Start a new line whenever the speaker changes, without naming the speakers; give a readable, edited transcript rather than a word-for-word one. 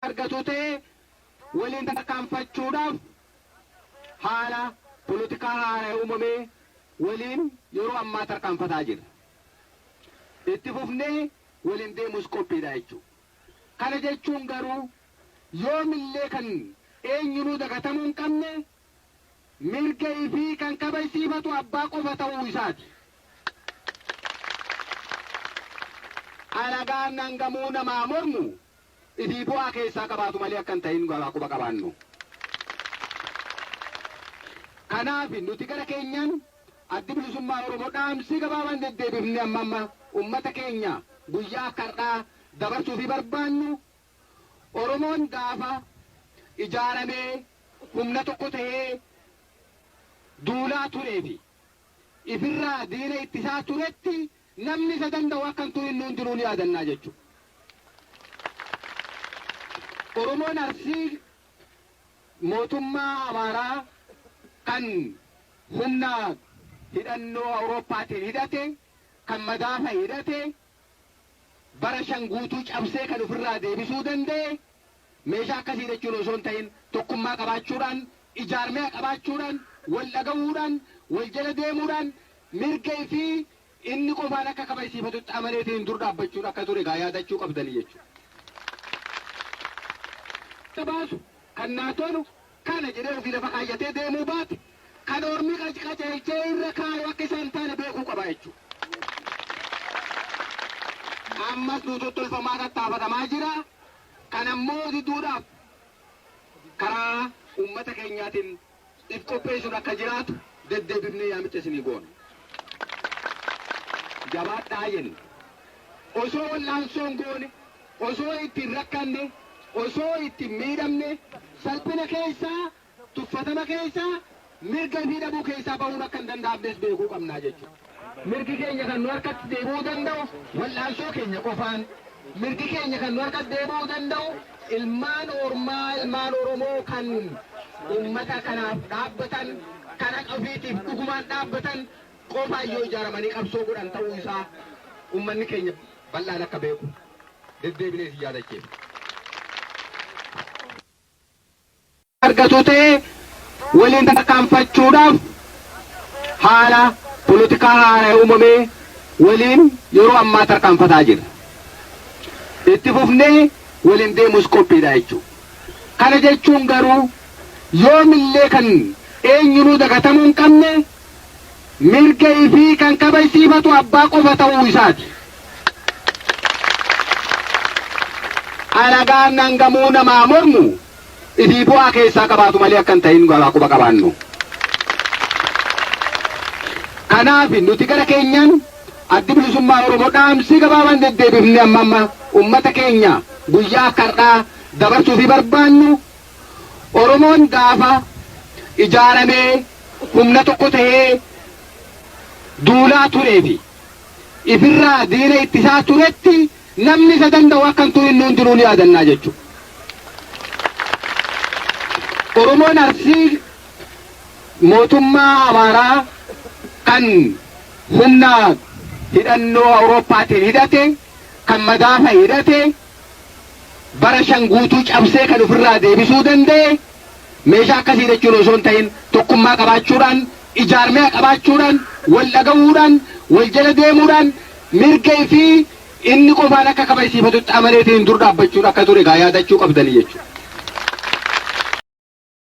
argatute waliin tarkaanfachuudhaaf haala politikaa haaraa uumamee waliin yeroo ammaa tarkaanfataa jira. Itti fufnee waliin deemus qophiidha jechuudha. Kana jechuun garuu yoomillee kan eenyunuu dagatamuu hin qabne mirga ifii kan kabajsiifatu abbaa qofa ta'uu isaati. Alagaan hangamuu namaa mormu ifii bu'aa keessaa qabaatu malee akka hin ta'in quba qabaannu. Kanaaf nuti gara keenyaan addi bilisummaa Oromoo dhaamsi gabaabaan deddeebifne amma ummata keenya guyyaa har'aa dabarsuu fi barbaannu Oromoon gaafa ijaaramee humna tokko ta'ee duulaa turee fi ifirraa diina ittisaa turetti namni isa danda'u akka hin turin nuun jiruu ni yaadannaa jechuudha. Oromoon Arsii mootummaa Amaaraa kan humna hidhannoo Awurooppaatiin hidhate kan madaafa hidhate bara shan guutuu cabsee kan ofirraa deebisuu danda'e meeshaa akkasii jechuun osoo hin ta'in tokkummaa qabaachuudhaan ijaarmee qabaachuudhaan wal dhaga'uudhaan wal jala deemuudhaan mirga fi inni qofaan akka kabajsiifatutti amaneetiin dur dhaabbachuun akka ture gaa yaadachuu qabdanii jechuudha. Baasu kan naatoonu kana jedhee ofii lafa kaayyatee deemuu baate kan ormi qajeelchee irra kaa'u akka isaan taane beekuu qaba jechuudha. Ammas nu tottolfamaa tattaafatamaa jira. Kan ammoo diduudhaaf karaa uummata keenyaatiin if qopheessuun akka jiraatu deddeebifnee yaamicha isinii goona. Jabaadhaa jenna. Osoo wal'aansoon goone, osoo ittiin rakkanne, osoo ittiin miidhamne, salphina keessaa, tuffatama keessaa, mirga fi dhabuu keessaa bahuun akka hin danda'amnes beekuu qabnaa jechuudha. Mirgi keenya kan nu harkatti deebi'uu danda'u wal'aansoo keenya qofaan. Mirgi keenya kan nu harkatti deebi'uu danda'u ilmaan ormaa, ilmaan Oromoo kan uummata kanaaf dhaabbatan, kan haqa ofiitiif dhugumaan dhaabbatan qofaan yoo ijaaramanii qabsoo godhan ta'uu isaa uummanni keenya bal'aan akka beeku deddeebinee si yaadacheef. Argatute waliin tarkaanfachuudhaaf haala politikaa haaraa uumamee waliin yeroo ammaa tarkaanfataa jira. Itti fufnee waliin deemus qophiidha jechuudha. Kana jechuun garuu yoomillee kan eenyunuu dagatamuu hin qabne mirga ifii kan kabajsiifatu abbaa qofa ta'uu isaati. Alagaan hangamuu namaa mormu ifii bu'aa keessaa qabaatu malee akka hin ta'in quba qabaannu. Kanaaf nuti gara keenyaan addi bilisummaa Oromoo dhaamsi gabaabaan deddeebifne amma ummata keenya guyyaa har'aa dabarsuu fi barbaannu Oromoon gaafa ijaaramee humna tokko ta'ee duulaa turee fi ifirraa diina ittisaa turetti namni isa danda'u akka hin turin nuun jiruu ni yaadannaa jechuudha. Oromoon Arsii mootummaa Amaaraa kan humna hidhannoo Awurooppaatiin hidhate kan madaafa hidhate bara shan guutuu cabsee kan ofirraa deebisuu danda'e meeshaa akkasii jechuun osoo hin ta'in tokkummaa qabaachuudhaan ijaarmee qabaachuudhaan wal dhaga'uudhaan wal jala deemuudhaan mirga fi inni qofaan akka kabajsiifatutti amaneetiin dur dhaabbachuun akka ture gaa yaadachuu qabdanii jechuudha.